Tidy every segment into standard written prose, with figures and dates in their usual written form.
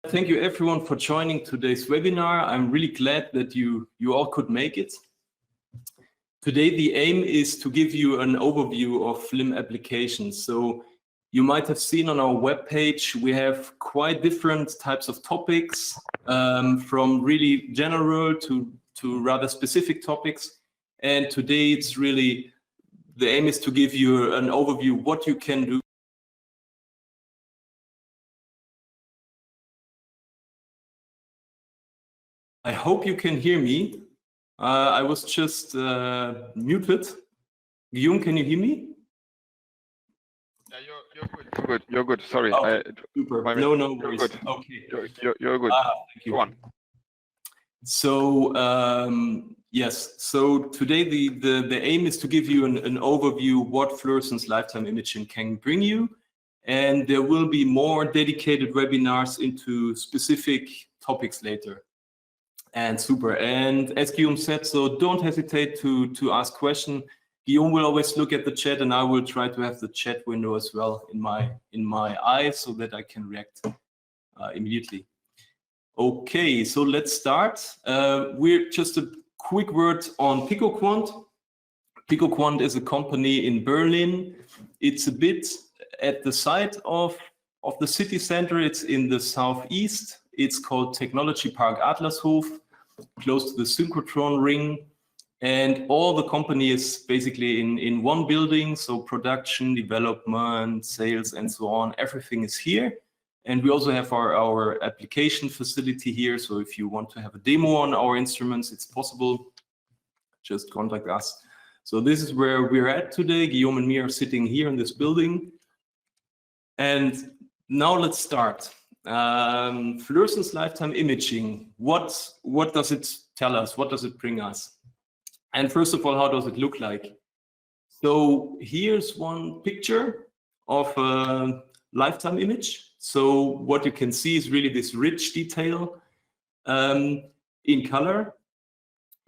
Thank you everyone for joining today's webinar. I'm really glad that you all could make it. Today the aim is to give you an overview of FLIM applications. So you might have seen on our webpage we have quite different types of topics, from really general to rather specific topics. And today it's really, the aim is to give you an overview what you can do. I hope you can hear me. I was just muted. Guillaume, can you hear me? Yeah, you're good. You're good. Sorry. Oh, super. No worries. You're good. Okay. You're good. Thank you. Go on. So yes. So today the aim is to give you an overview what fluorescence lifetime imaging can bring you, and there will be more dedicated webinars into specific topics later. And super. And as Guillaume said, so don't hesitate to ask questions. Guillaume will always look at the chat, and I will try to have the chat window as well in my eyes so that I can react immediately. Okay, so let's start. We're just a quick word on PicoQuant. PicoQuant is a company in Berlin. It's a bit at the side of the city center. It's in the southeast. It's called Technology Park Adlershof, close to the synchrotron ring. And all the company is basically in one building. So production, development, sales, and so on, everything is here. And we also have our application facility here. So if you want to have a demo on our instruments, it's possible. Just contact us. So this is where we're at today. Guillaume and me are sitting here in this building. And now let's start. Fluorescence lifetime imaging. What does it tell us? What does it bring us? And first of all, how does it look like? So here's one picture of a lifetime image. So what you can see is really this rich detail in color,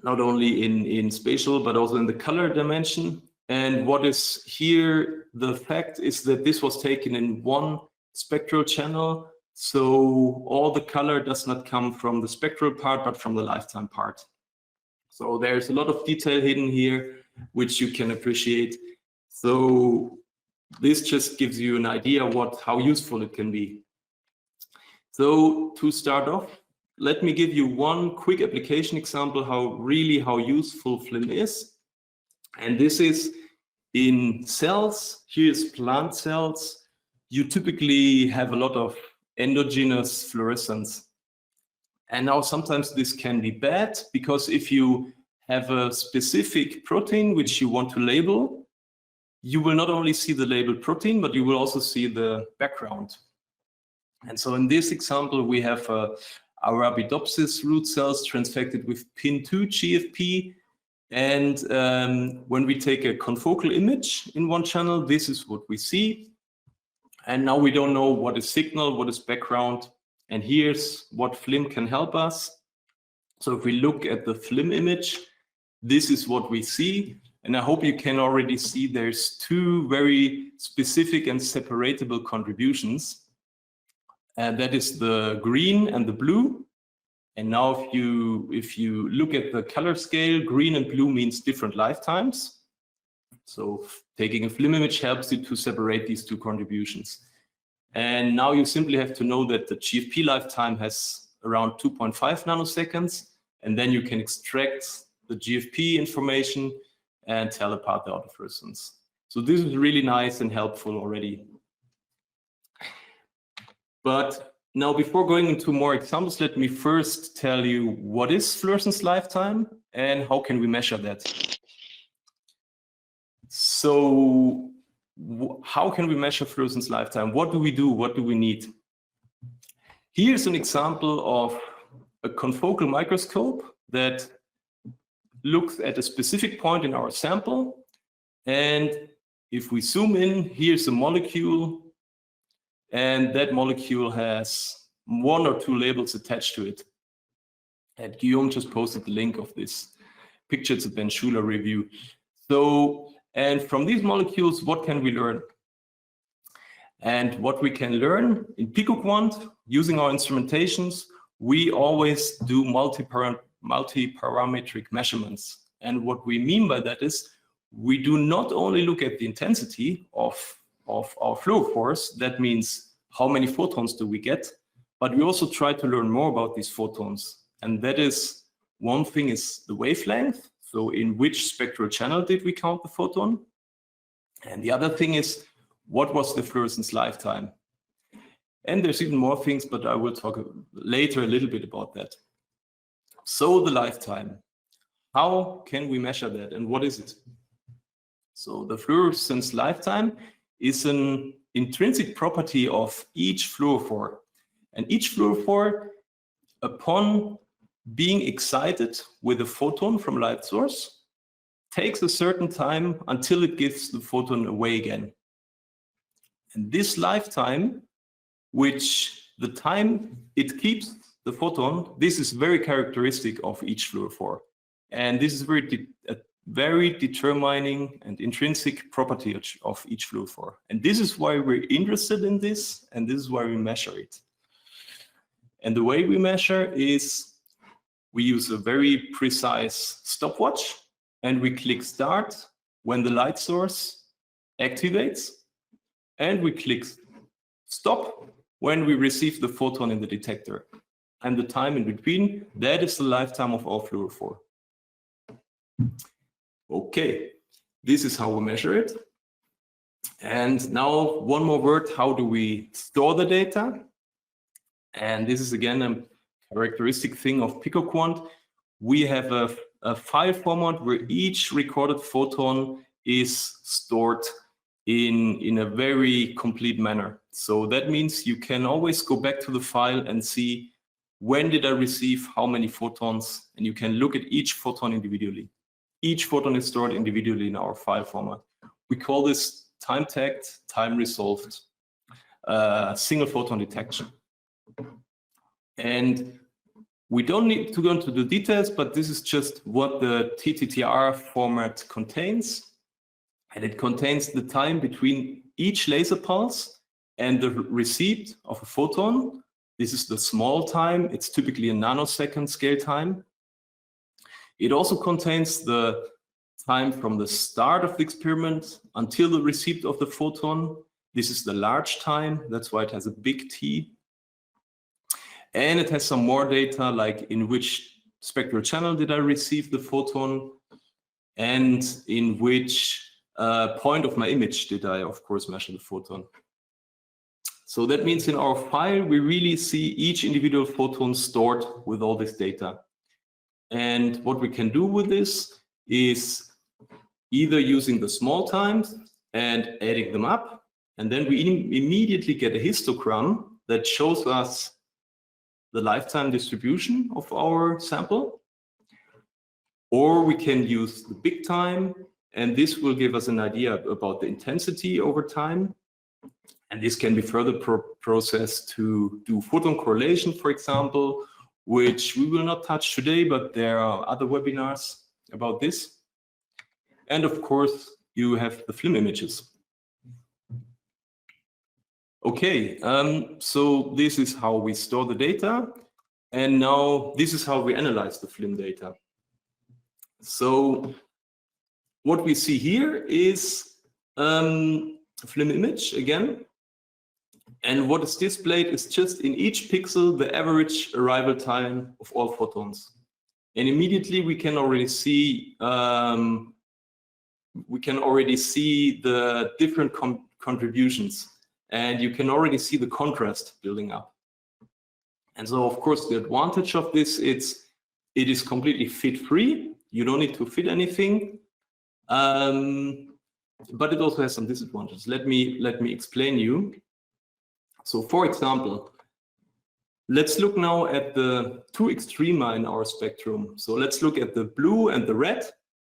not only in spatial, but also in the color dimension. And what is here, the fact is that this was taken in one spectral channel. So all the color does not come from the spectral part, but from the lifetime part. So there's a lot of detail hidden here, which you can appreciate. So this just gives you an idea how useful it can be. So to start off, let me give you one quick application example how useful FLIM is. And this is in cells. Here's plant cells. You typically have a lot of endogenous fluorescence. And now sometimes this can be bad, because if you have a specific protein which you want to label, you will not only see the labeled protein, but you will also see the background. And so in this example, we have Arabidopsis root cells transfected with pin2 GFP. And when we take a confocal image in one channel, this is what we see. And now we don't know what is signal, what is background. And here's what FLIM can help us. So if we look at the FLIM image, this is what we see. And I hope you can already see there's two very specific and separatable contributions. And that is the green and the blue. And now if you look at the color scale, green and blue means different lifetimes. So taking a FLIM image helps you to separate these two contributions. And now you simply have to know that the GFP lifetime has around 2.5 nanoseconds. And then you can extract the GFP information and tell apart the autofluorescence. So this is really nice and helpful already. But now, before going into more examples, let me first tell you what is fluorescence lifetime and how can we measure that. So how can we measure fluorescence lifetime? What do we do? What do we need? Here's an example of a confocal microscope that looks at a specific point in our sample. And if we zoom in, here's a molecule. And that molecule has one or two labels attached to it. And Guillaume just posted the link of this picture. It's a Ben Schuler review. So, and from these molecules, what can we learn? And what we can learn in PicoQuant, using our instrumentations, we always do multi-parametric measurements. And what we mean by that is we do not only look at the intensity of our fluorophores, that means how many photons do we get, but we also try to learn more about these photons. And that is, one thing is the wavelength, so in which spectral channel did we count the photon? And the other thing is, what was the fluorescence lifetime? And there's even more things, but I will talk later a little bit about that. So the lifetime, how can we measure that and what is it? So the fluorescence lifetime is an intrinsic property of each fluorophore. And each fluorophore, upon being excited with a photon from light source, takes a certain time until it gives the photon away again. And this lifetime, which the time it keeps the photon, this is very characteristic of each fluorophore. And this is a very determining and intrinsic property of each fluorophore. And this is why we're interested in this, and this is why we measure it. And the way we measure is we use a very precise stopwatch, and we click start when the light source activates, and we click stop when we receive the photon in the detector. And the time in between, that is the lifetime of our fluorophore. Okay, this is how we measure it. And now one more word, how do we store the data? And this is again a characteristic thing of PicoQuant. We have a file format where each recorded photon is stored in a very complete manner. So that means you can always go back to the file and see when did I receive how many photons, and you can look at each photon individually. Each photon is stored individually in our file format. We call this time-tagged, time-resolved single photon detection. And we don't need to go into the details, but this is just what the TTTR format contains. And it contains the time between each laser pulse and the receipt of a photon. This is the small time. It's typically a nanosecond scale time. It also contains the time from the start of the experiment until the receipt of the photon. This is the large time. That's why it has a big T. And it has some more data, like in which spectral channel did I receive the photon, and in which point of my image did I, of course, measure the photon. So that means in our file, we really see each individual photon stored with all this data. And what we can do with this is either using the small times and adding them up, and then we immediately get a histogram that shows us the lifetime distribution of our sample. Or we can use the big time, and this will give us an idea about the intensity over time. And this can be further processed to do photon correlation, for example, which we will not touch today, but there are other webinars about this. And of course, you have the FLIM images. Okay, so this is how we store the data. And now this is how we analyze the FLIM data. So what we see here is a FLIM image again. And what is displayed is just in each pixel the average arrival time of all photons. And immediately we can already see the different contributions, and you can already see the contrast building up. And so, of course, the advantage of this it is completely fit-free. You don't need to fit anything, but it also has some disadvantages. Let me explain you. So, for example, let's look now at the two extrema in our spectrum. So let's look at the blue and the red.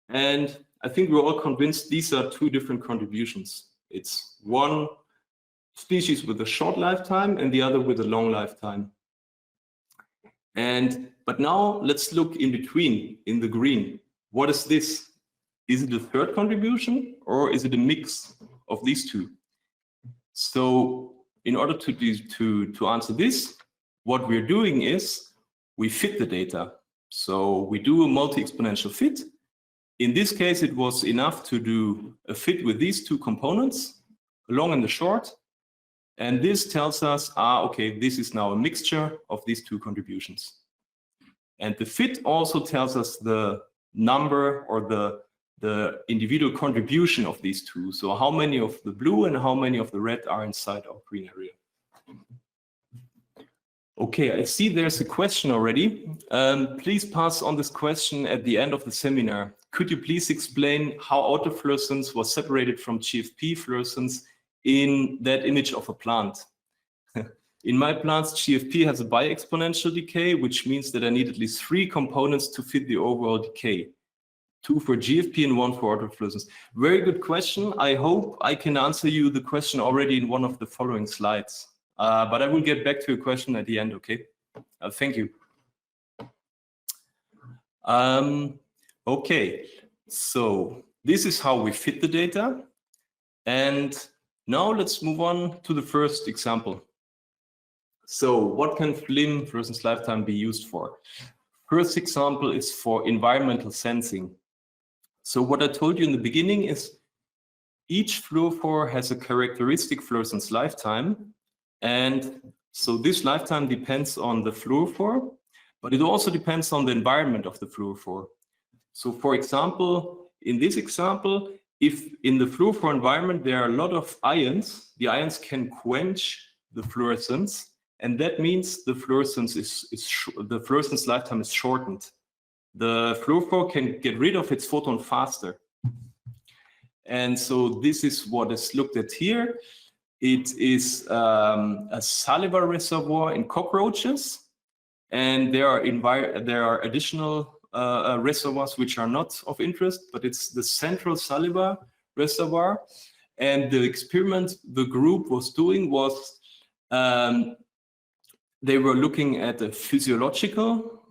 And I think we're all convinced these are two different contributions. It's one species with a short lifetime and the other with a long lifetime. But now let's look in between, in the green. What is this? Is it a third contribution, or is it a mix of these two? So in order to answer this, what we're doing is we fit the data. So we do a multi-exponential fit. In this case, it was enough to do a fit with these two components, the long and the short. And this tells us, okay, this is now a mixture of these two contributions. And the fit also tells us the number or the individual contribution of these two. So how many of the blue and how many of the red are inside our green area. Okay, I see there's a question already. Please pass on this question at the end of the seminar. Could you please explain how autofluorescence was separated from GFP fluorescence in that image of a plant? In my plants, GFP has a bi-exponential decay, which means that I need at least 3 components to fit the overall decay. 2 for GFP and 1 for autofluorescence. Very good question. I hope I can answer you the question already in one of the following slides. But I will get back to your question at the end, okay? Thank you. Okay, so this is how we fit the data. And now let's move on to the first example. So what can FLIM, Fluorescence Lifetime, be used for? First example is for environmental sensing. So what I told you in the beginning is each fluorophore has a characteristic fluorescence lifetime. And so this lifetime depends on the fluorophore, but it also depends on the environment of the fluorophore. So for example, in this example, if in the fluorophore environment there are a lot of ions, the ions can quench the fluorescence, and that means the fluorescence the fluorescence lifetime is shortened. The fluorophore can get rid of its photon faster. And so this is what is looked at here. It is a saliva reservoir in cockroaches, and there are additional reservoirs which are not of interest, but it's the central saliva reservoir. And the experiment the group was doing was they were looking at a physiological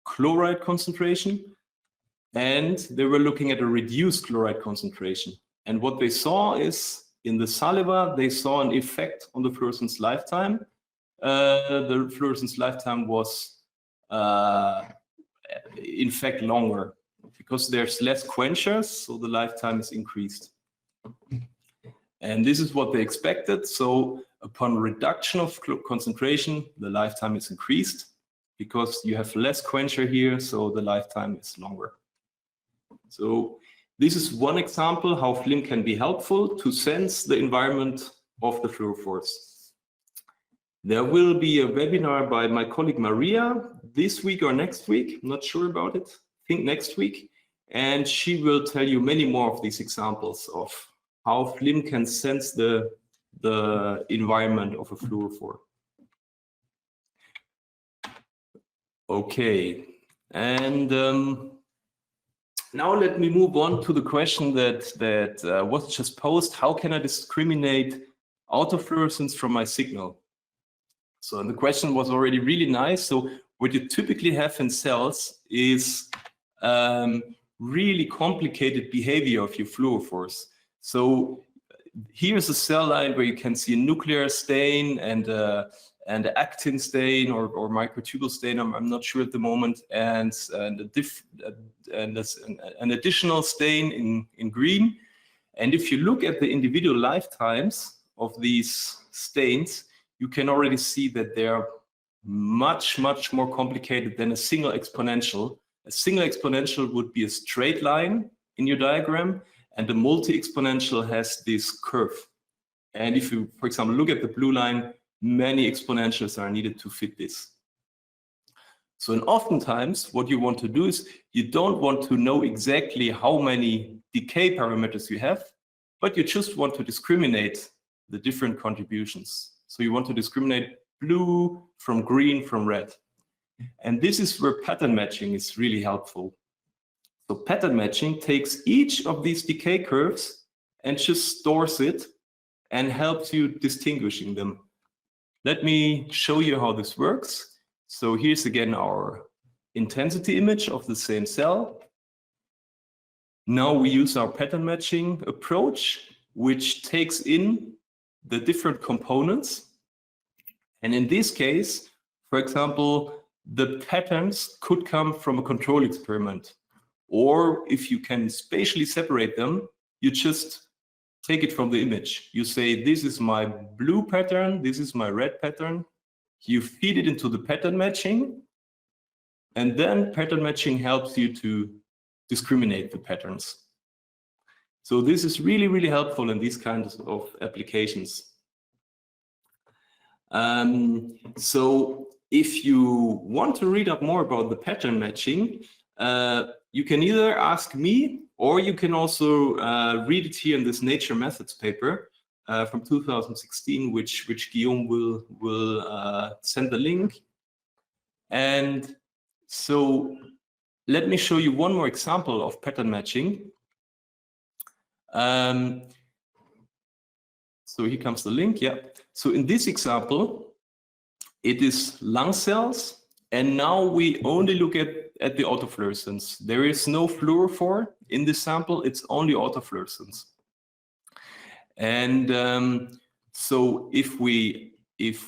chloride concentration, and they were looking at a reduced chloride concentration. And what they saw is in the saliva, they saw an effect on the fluorescence lifetime. The fluorescence lifetime was, in fact, longer because there's less quenchers, so the lifetime is increased. And this is what they expected. So upon reduction of concentration, the lifetime is increased because you have less quencher here, so the lifetime is longer. So this is one example how FLIM can be helpful to sense the environment of the fluorophores. There will be a webinar by my colleague Maria this week or next week. I'm not sure about it. I think next week. And she will tell you many more of these examples of how FLIM can sense the environment of a fluorophore. Okay, and now let me move on to the question that was just posed. How can I discriminate autofluorescence from my signal? So and the question was already really nice. So what you typically have in cells is really complicated behavior of your fluorophores. So here's a cell line where you can see a nuclear stain and an actin stain or microtubule stain, I'm not sure at the moment, and an additional stain in green. And if you look at the individual lifetimes of these stains, you can already see that they are much, much more complicated than a single exponential. A single exponential would be a straight line in your diagram, and the multi-exponential has this curve. And if you, for example, look at the blue line, many exponentials are needed to fit this. So and oftentimes what you want to do is you don't want to know exactly how many decay parameters you have, but you just want to discriminate the different contributions. So you want to discriminate blue from green from red. And this is where pattern matching is really helpful. So pattern matching takes each of these decay curves and just stores it and helps you distinguishing them. Let me show you how this works. So here's again our intensity image of the same cell. Now we use our pattern matching approach, which takes in the different components. And in this case, for example, the patterns could come from a control experiment. Or if you can spatially separate them, you just take it from the image. You say, this is my blue pattern, this is my red pattern. You feed it into the pattern matching, and then pattern matching helps you to discriminate the patterns. So this is really, really helpful in these kinds of applications. So if you want to read up more about the pattern matching, you can either ask me, or you can also read it here in this Nature Methods paper from 2016, which Guillaume will send the link. And so let me show you one more example of pattern matching. So here comes the link, yeah. So in this example, it is lung cells, and now we only look at the autofluorescence. There is no fluorophore in this sample, it's only autofluorescence. And so if we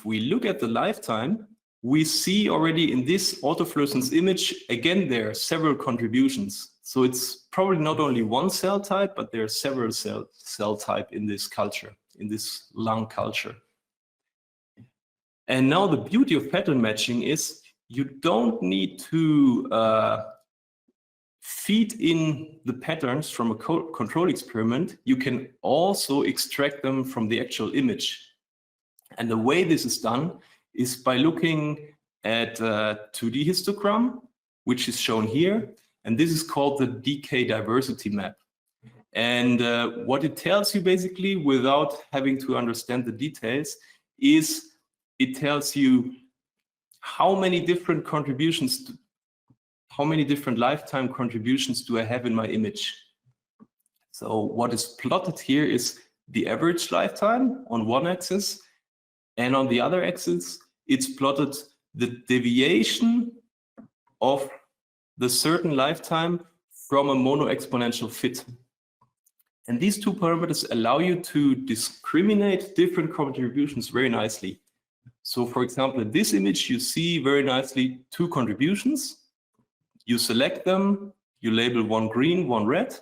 look at the lifetime, we see already in this autofluorescence image, again, there are several contributions. So it's probably not only one cell type, but there are several cell type in this culture, in this lung culture. And now the beauty of pattern matching is you don't need to feed in the patterns from a control experiment. You can also extract them from the actual image. And the way this is done is by looking at 2D histogram, which is shown here. And this is called the decay diversity map. And what it tells you basically, without having to understand the details, is it tells you how many different contributions, how many different lifetime contributions do I have in my image. So what is plotted here is the average lifetime on one axis, and on the other axis, it's plotted the deviation of the certain lifetime from a mono-exponential fit. And these two parameters allow you to discriminate different contributions very nicely. So for example, in this image, you see very nicely two contributions. You select them, you label one green, one red.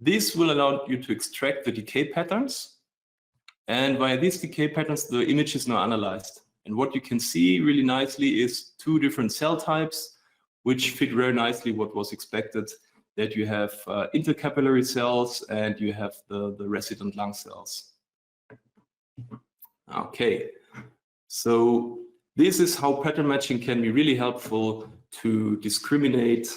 This will allow you to extract the decay patterns. And via these decay patterns, the image is now analyzed. And what you can see really nicely is two different cell types, which fit very nicely what was expected, that you have intercapillary cells and you have the resident lung cells. Okay, so this is how pattern matching can be really helpful to discriminate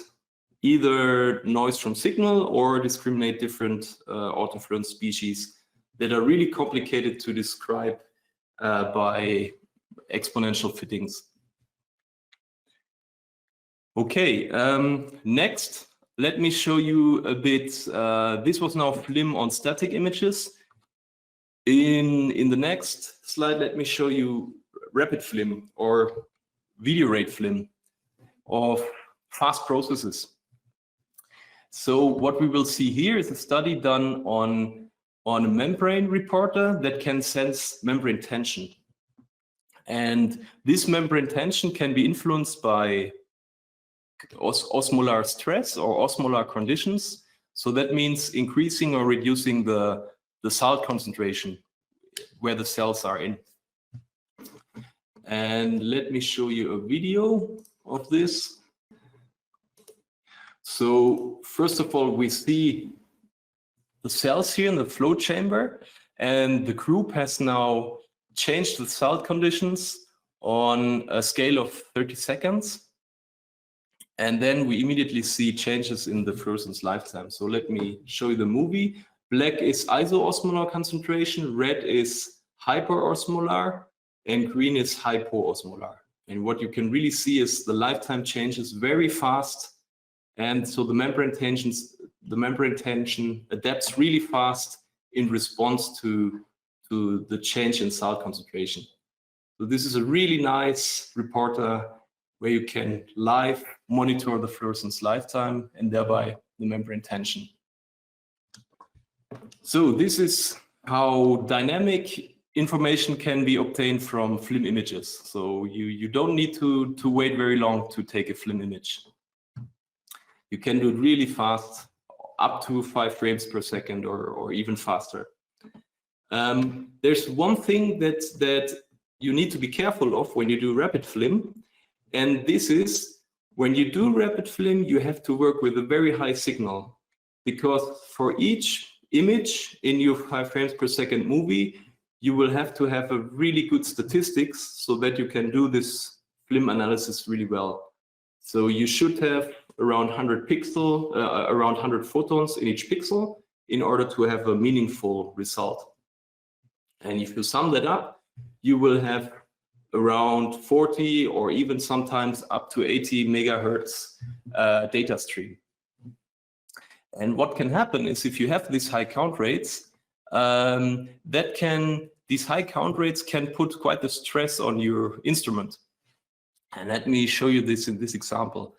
either noise from signal or discriminate different autofluorescent species that are really complicated to describe by exponential fittings. Okay, next, let me show you a bit. This was now FLIM on static images. In the next slide, let me show you rapid FLIM or video rate FLIM of fast processes. So what we will see here is a study done on a membrane reporter that can sense membrane tension. And this membrane tension can be influenced by osmolar stress or osmolar conditions. So that means increasing or reducing the salt concentration where the cells are in. And let me show you a video of this. So first of all, we see the cells here in the flow chamber, and the group has now changed the salt conditions on a scale of 30 seconds. And then we immediately see changes in the fluorescence lifetime. So let me show you the movie. Black is isoosmolar concentration, red is hyperosmolar, and green is hypoosmolar. And what you can really see is the lifetime changes very fast. And so the membrane tension adapts really fast in response to the change in salt concentration. So this is a really nice reporter where you can live monitor the fluorescence lifetime and thereby the membrane tension. So this is how dynamic information can be obtained from FLIM images. So you don't need to wait very long to take a FLIM image. You can do it really fast, up to 5 frames per second or even faster. There's one thing that you need to be careful of when you do rapid FLIM, and this is when you do rapid FLIM, you have to work with a very high signal, because for each image in your 5 frames per second movie, you will have to have a really good statistics so that you can do this FLIM analysis really well. So you should have around 100 photons in each pixel in order to have a meaningful result. And if you sum that up, you will have around 40 or even sometimes up to 80 megahertz data stream. And what can happen is, if you have these high count rates, these high count rates can put quite a stress on your instrument. And let me show you this in this example.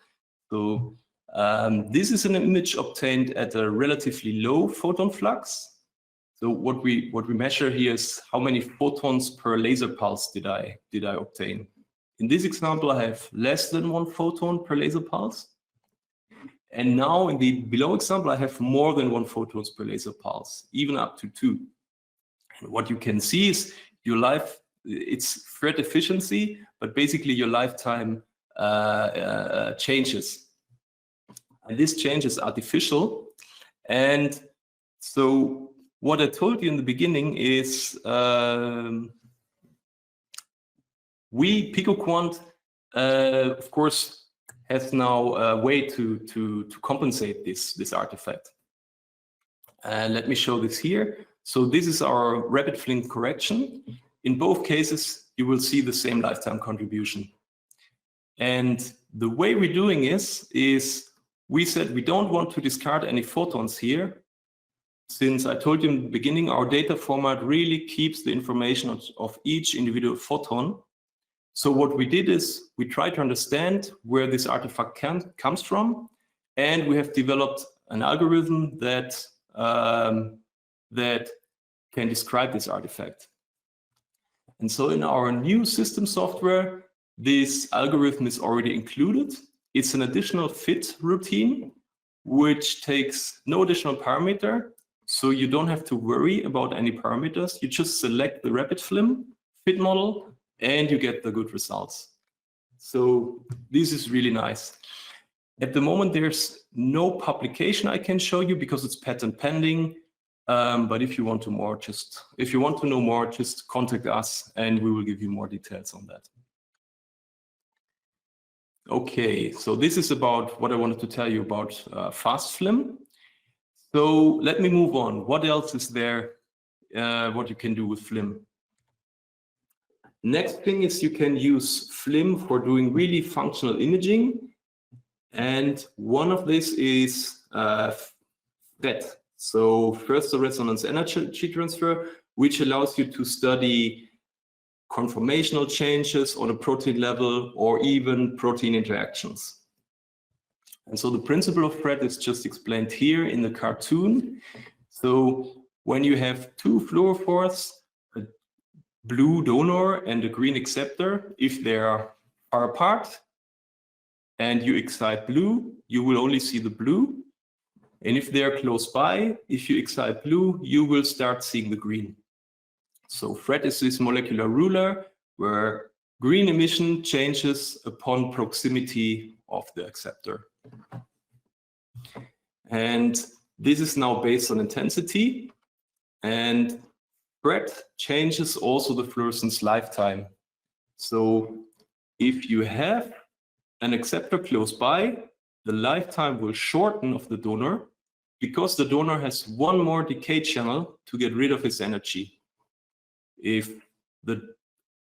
So this is an image obtained at a relatively low photon flux. So what we measure here is how many photons per laser pulse did I obtain. In this example, I have less than 1 photon per laser pulse. And now in the below example, I have more than 1 photons per laser pulse, even up to 2. And what you can see is it's thread efficiency, but basically your lifetime changes. And this change is artificial. And so what I told you in the beginning is PicoQuant, of course, has now a way to compensate this artifact. Let me show this here. So this is our rapid FLIM correction. In both cases, you will see the same lifetime contribution. And the way we're doing is we said we don't want to discard any photons here. Since I told you in the beginning, our data format really keeps the information of each individual photon. So what we did is we tried to understand where this artifact comes from, and we have developed an algorithm that can describe this artifact. And so in our new system software, this algorithm is already included. It's an additional fit routine, which takes no additional parameter. So you don't have to worry about any parameters. You just select the rapid FLIM fit model and you get the good results. So this is really nice. At the moment, there's no publication I can show you because it's patent pending. But if you want to know more, just contact us and we will give you more details on that. Okay, so this is about what I wanted to tell you about fast FLIM. So let me move on. What else is there? What you can do with FLIM? Next thing is you can use FLIM for doing really functional imaging. And one of this is FRET. So first the resonance energy transfer, which allows you to study conformational changes on a protein level or even protein interactions. And so the principle of FRET is just explained here in the cartoon. So when you have 2 fluorophores, a blue donor and a green acceptor, if they are far apart and you excite blue, you will only see the blue. And if they are close by, if you excite blue, you will start seeing the green. So FRET is this molecular ruler where green emission changes upon proximity of the acceptor. And this is now based on intensity. And FRET changes also the fluorescence lifetime. So if you have an acceptor close by, the lifetime will shorten of the donor because the donor has 1 more decay channel to get rid of its energy. If the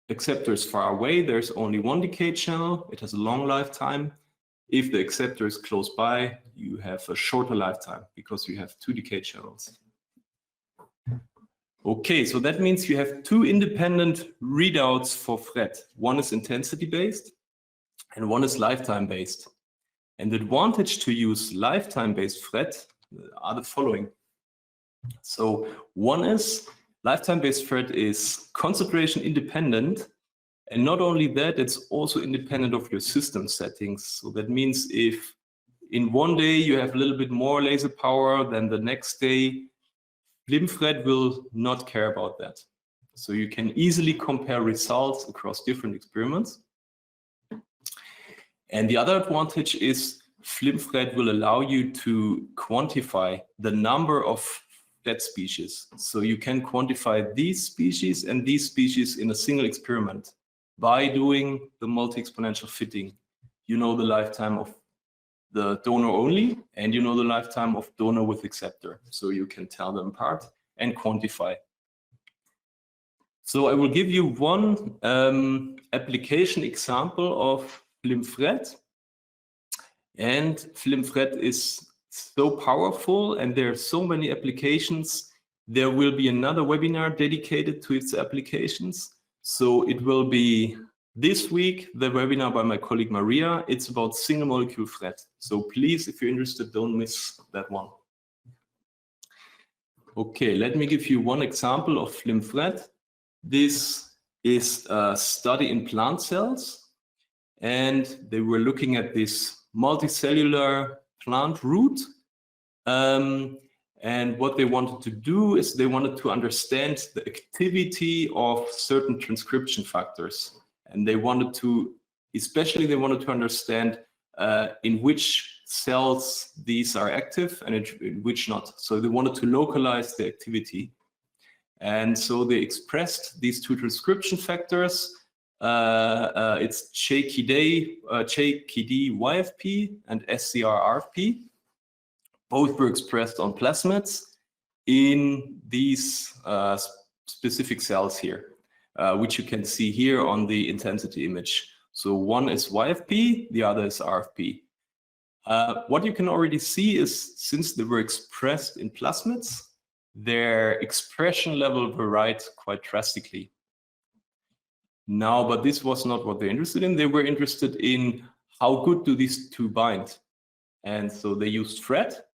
acceptor is far away, there's only 1 decay channel. It has a long lifetime. If the acceptor is close by, you have a shorter lifetime because you have 2 decay channels. Okay, so that means you have 2 independent readouts for FRET. One is intensity-based and one is lifetime-based. And the advantage to use lifetime-based FRET are the following. So one is Lifetime-based FRET is concentration independent, and not only that, it's also independent of your system settings. So that means if in one day you have a little bit more laser power than the next day, FLIM FRET will not care about that. So you can easily compare results across different experiments. And the other advantage is FLIM FRET will allow you to quantify the number of FRET species. So you can quantify these species and these species in a single experiment by doing the multi-exponential fitting. You know the lifetime of the donor only, and you know the lifetime of donor with acceptor. So you can tell them apart and quantify. So I will give you one application example of FLIM FRET. And FLIM FRET is so powerful, and there are so many applications. There will be another webinar dedicated to its applications. So it will be this week, the webinar by my colleague Maria. It's about single molecule FRET. So please, if you're interested, don't miss that one. Okay, let me give you one example of FLIM FRET. This is a study in plant cells, and they were looking at this multicellular plant root. And what they wanted to do is they wanted to understand the activity of certain transcription factors. And they wanted to, especially they wanted to understand in which cells these are active and in which not. So they wanted to localize the activity. And so they expressed these two transcription factors. It's JKD YFP and SCR RFP. Both were expressed on plasmids in these specific cells here, which you can see here on the intensity image. So one is YFP, the other is RFP. What you can already see is, since they were expressed in plasmids, their expression level varied quite drastically. Now, but this was not what they're interested in. They were interested in how good do these two bind. And so they used FRET.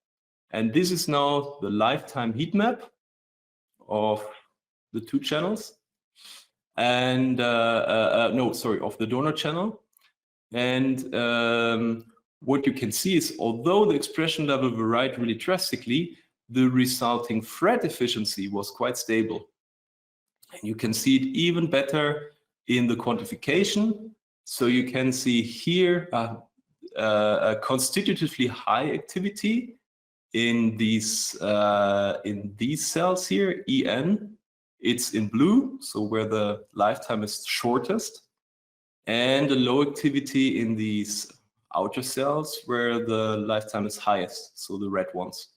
And this is now the lifetime heat map of the two channels. And of the donor channel. And what you can see is, although the expression level varied really drastically, the resulting FRET efficiency was quite stable. And you can see it even better in the quantification. So you can see here a constitutively high activity in these cells here, EN. It's in blue, so where the lifetime is shortest, and a low activity in these outer cells where the lifetime is highest, so the red ones.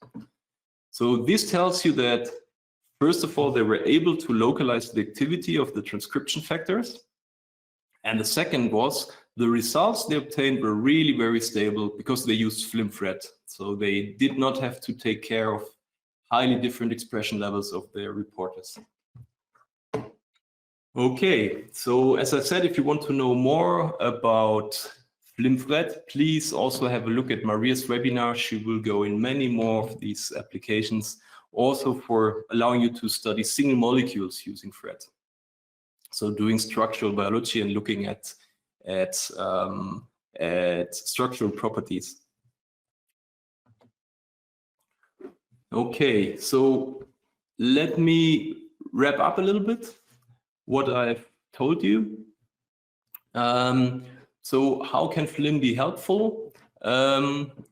So this tells you that, first of all, they were able to localize the activity of the transcription factors. And the second was the results they obtained were really very stable because they used FLIM FRET. So they did not have to take care of highly different expression levels of their reporters. Okay, so as I said, if you want to know more about FLIM FRET, please also have a look at Maria's webinar. She will go in many more of these applications, also for allowing you to study single molecules using FRET. So doing structural biology and looking at structural properties. Okay, so let me wrap up a little bit what I've told you. So how can FLIM be helpful?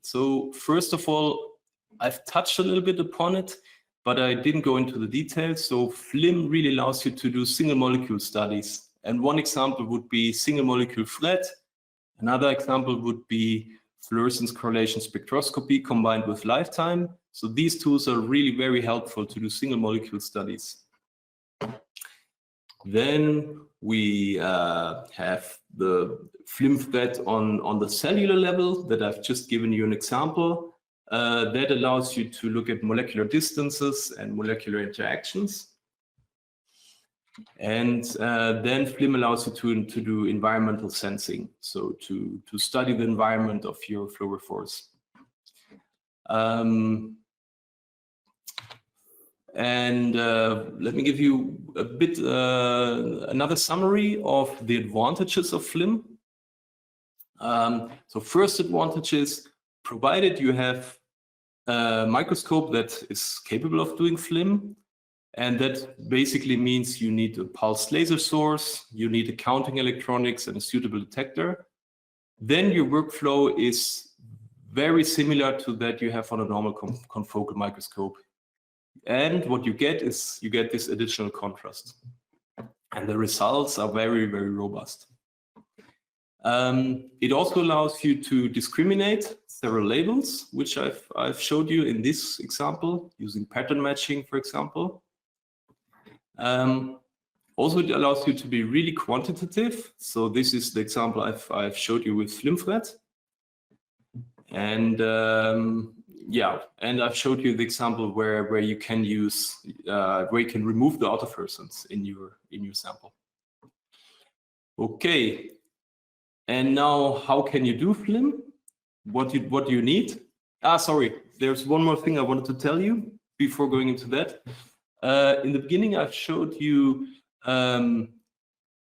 So first of all, I've touched a little bit upon it, but I didn't go into the details. So FLIM really allows you to do single molecule studies. And one example would be single molecule FRET. Another example would be fluorescence correlation spectroscopy combined with lifetime. So these tools are really very helpful to do single molecule studies. Then we have the FLIM FRET on the cellular level that I've just given you an example. That allows you to look at molecular distances and molecular interactions. And then FLIM allows you to do environmental sensing, so to study the environment of your fluorophores. And let me give you a bit another summary of the advantages of FLIM. So first advantage is, provided you have a microscope that is capable of doing FLIM, and that basically means you need a pulsed laser source, you need accounting electronics and a suitable detector, then your workflow is very similar to that you have on a normal confocal microscope. And what you get is you get this additional contrast. And the results are very, very robust. It also allows you to discriminate several labels, which I've showed you in this example, using pattern matching, for example. Also, it allows you to be really quantitative. So this is the example I've showed you with FLIMFRET. And yeah, and I've showed you the example where you can use where you can remove the autofluorescence in your sample. Okay, and now how can you do FLIM? What do you need? Sorry, there's one more thing I wanted to tell you before going into that. In the beginning, I've showed you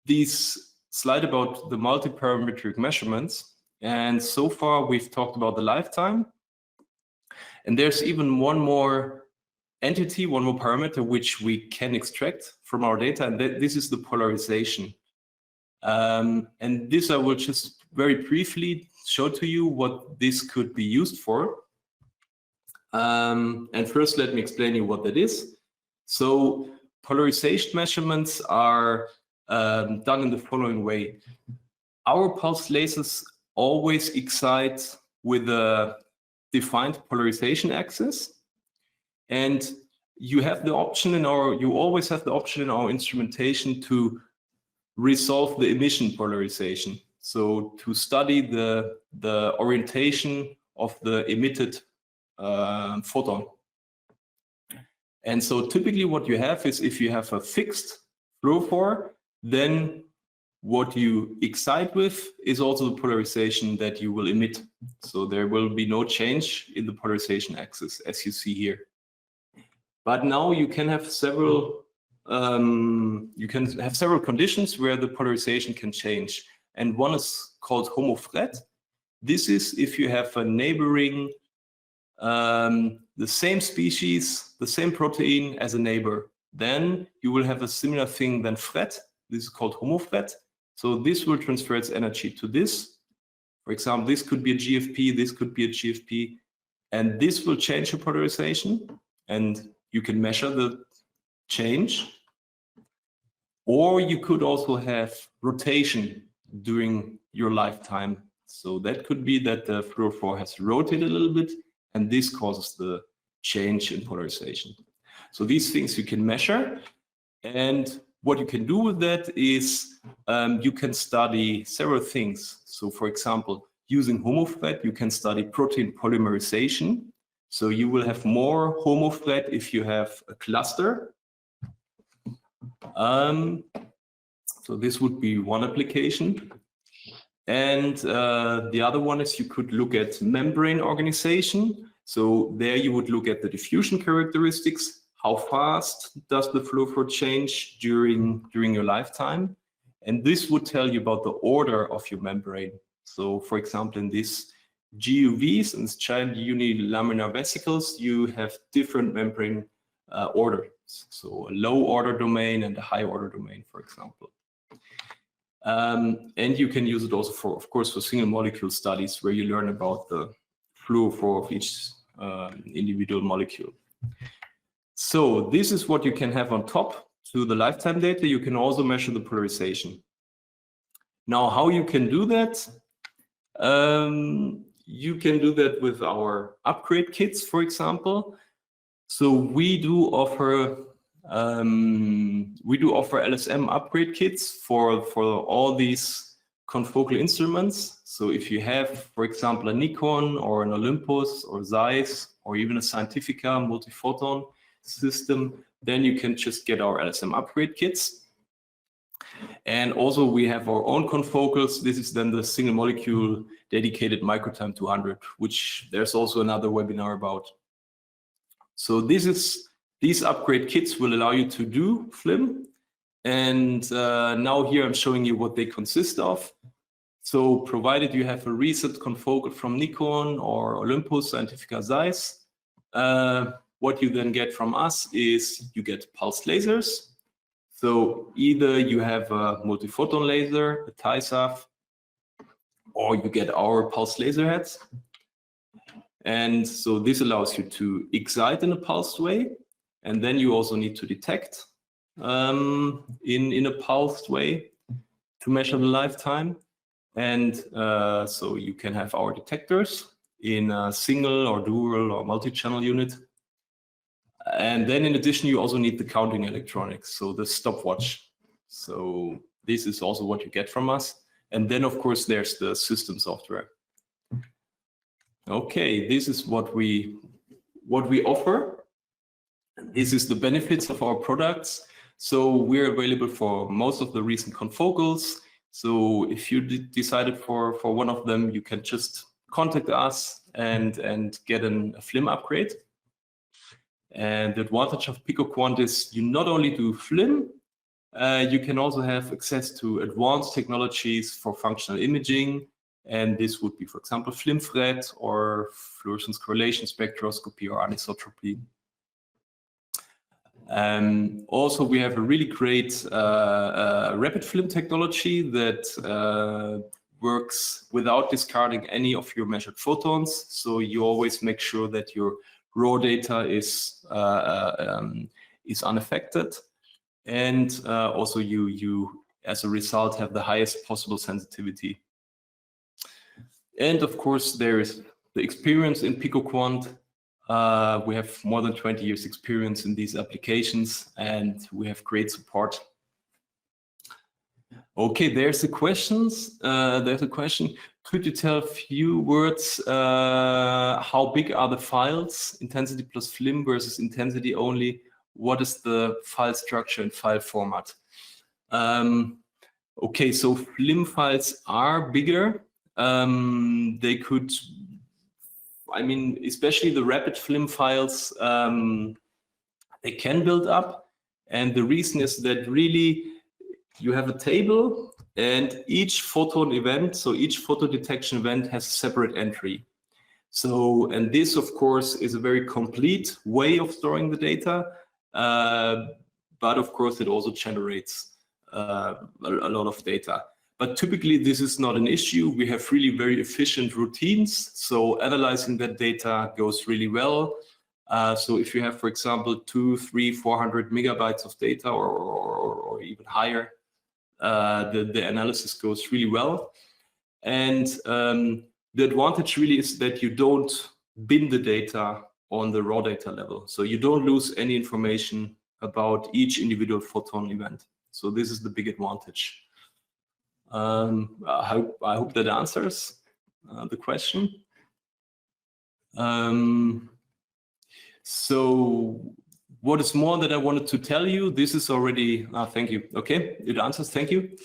this slide about the multi-parametric measurements. And so far, we've talked about the lifetime. And there's even one more entity, one more parameter, which we can extract from our data. And this is the polarization. And this I will just very briefly show to you what this could be used for. And first, let me explain you what that is. So polarization measurements are done in the following way. Our pulse lasers always excite with a defined polarization axis, and you have the option you always have the option in our instrumentation to resolve the emission polarization. So to study the orientation of the emitted photon. And so typically what you have is, if you have a fixed fluorophore, then what you excite with is also the polarization that you will emit. So there will be no change in the polarization axis, as you see here. But now you can have several conditions where the polarization can change. And one is called homofret. This is if you have a neighboring, the same species, the same protein as a neighbor, then you will have a similar thing than fret. This is called homofret. So this will transfer its energy to this. For example, this could be a GFP, this could be a GFP, and this will change your polarization, and you can measure the change. Or you could also have rotation during your lifetime. So that could be that the fluorophore has rotated a little bit, and this causes the change in polarization. So these things you can measure, and what you can do with that is you can study several things. So for example, using homofret, you can study protein polymerization. So you will have more homofret if you have a cluster. So this would be one application. And the other one is you could look at membrane organization. So there you would look at the diffusion characteristics. How fast does the fluorophore change during your lifetime? And this would tell you about the order of your membrane. So for example, in this GUVs and giant unilaminar vesicles, you have different membrane orders. So a low order domain and a high order domain, for example. And you can use it also for, of course, for single molecule studies where you learn about the fluorophore of each individual molecule. So this is what you can have on top to the lifetime data. You can also measure the polarization. Now, how you can do that? You can do that with our upgrade kits, for example. So we do offer LSM upgrade kits for all these confocal instruments. So if you have, for example, a Nikon or an Olympus or Zeiss or even a Scientifica multiphoton system, then you can just get our LSM upgrade kits. And also we have our own confocals. This is then the single molecule dedicated microtime 200, which there's also another webinar about. So this is These upgrade kits will allow you to do FLIM. And now here I'm showing you what they consist of. So provided you have a recent confocal from Nikon or Olympus Scientifica Zeiss, what you then get from us is you get pulsed lasers. So either you have a multiphoton laser, a TISAF, or you get our pulsed laser heads. And so this allows you to excite in a pulsed way. And then you also need to detect in a pulsed way to measure the lifetime. And so you can have our detectors in a single or dual or multi-channel unit. And then in addition, you also need the counting electronics, so the stopwatch. So this is also what you get from us. And then, of course, there's the system software. Okay, this is what we offer. This is the benefits of our products. So we're available for most of the recent confocals. So if you decided for one of them, you can just contact us and get a FLIM upgrade. And the advantage of PicoQuant is you not only do FLIM, you can also have access to advanced technologies for functional imaging. And this would be, for example, FLIM-FRET or fluorescence correlation spectroscopy or anisotropy. Also, we have a really great rapid FLIM technology that works without discarding any of your measured photons. So you always make sure that your raw data is unaffected, and also you as a result have the highest possible sensitivity. And of course, there is the experience in PicoQuant. We have more than 20 years experience in these applications, and we have great support. Okay, there's a question. Could you tell a few words how big are the files, intensity plus FLIM versus intensity only? What is the file structure and file format? Okay, so FLIM files are bigger. They could, I mean, especially the rapid FLIM files, they can build up. And the reason is that really you have a table and each photon event, so each photo detection event has a separate entry. So, and this of course is a very complete way of storing the data, but of course it also generates a lot of data. But typically this is not an issue. We have really very efficient routines. So analyzing that data goes really well. So if you have, for example, 200, 300, 400 megabytes of data or even higher, the analysis goes really well. And the advantage really is that you don't bin the data on the raw data level. So you don't lose any information about each individual photon event. So this is the big advantage. I hope that answers the question. So what is more that I wanted to tell you? This is already, thank you. Okay, it answers, thank you.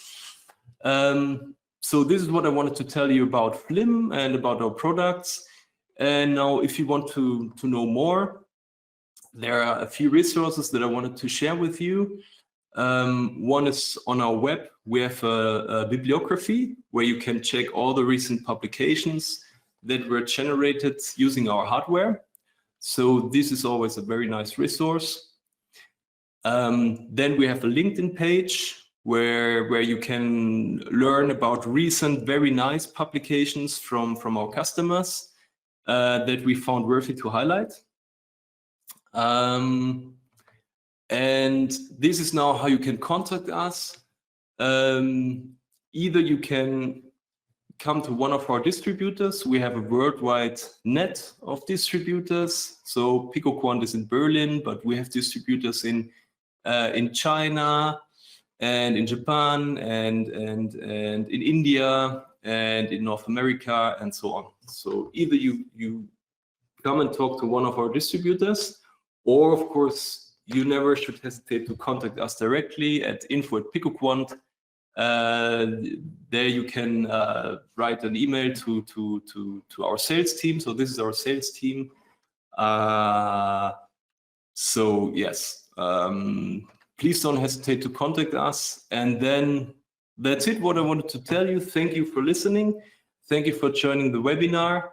So this is what I wanted to tell you about FLIM and about our products. And now if you want to know more, there are a few resources that I wanted to share with you. One is on our web. We have a bibliography where you can check all the recent publications that were generated using our hardware. So this is always a very nice resource. Then we have a LinkedIn page where you can learn about recent, very nice publications from our customers that we found worthy to highlight. And this is now how you can contact us. Either you can come to one of our distributors. We have a worldwide net of distributors. So PicoQuant is in Berlin, but we have distributors in China and in Japan and in India and in North America and so on. So either you come and talk to one of our distributors, or of course you never should hesitate to contact us directly at info@PicoQuant. There you can write an email to our sales team. So this is our sales team. So yes, please don't hesitate to contact us. And then that's it, what I wanted to tell you. Thank you for listening. Thank you for joining the webinar.